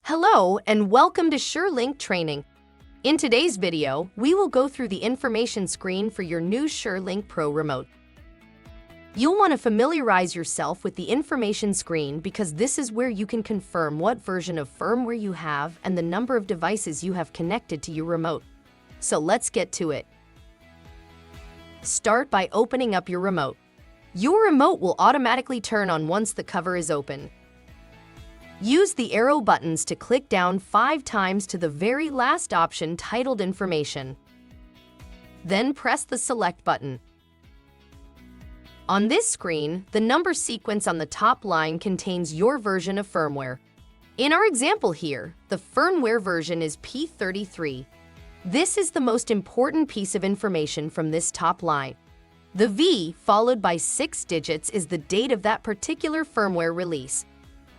Hello and welcome to ShurLink training. In today's video, we will go through the information screen for your new ShurLink Pro remote. You'll want to familiarize yourself with the information screen because this is where you can confirm what version of firmware you have and the number of devices you have connected to your remote. So let's get to it. Start by opening up your remote. Your remote will automatically turn on once the cover is open. Use the arrow buttons to click down 5 times to the very last option titled Information. Then press the Select button. On this screen, the number sequence on the top line contains your version of firmware. In our example here, the firmware version is P33. This is the most important piece of information from this top line. The V, followed by 6 digits, is the date of that particular firmware release.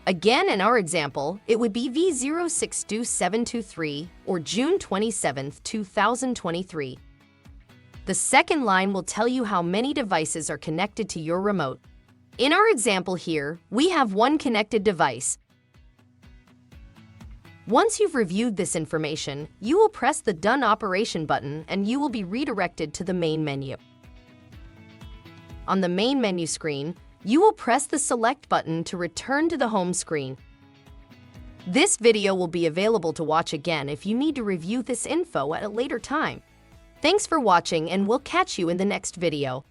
Again, in our example, it would be V062723 or June 27, 2023. The second line will tell you how many devices are connected to your remote. In our example here, we have 1 connected device. Once you've reviewed this information, you will press the Done Operation button and you will be redirected to the main menu. On the main menu screen, you will press the Select button to return to the home screen. This video will be available to watch again if you need to review this info at a later time. Thanks for watching and we'll catch you in the next video.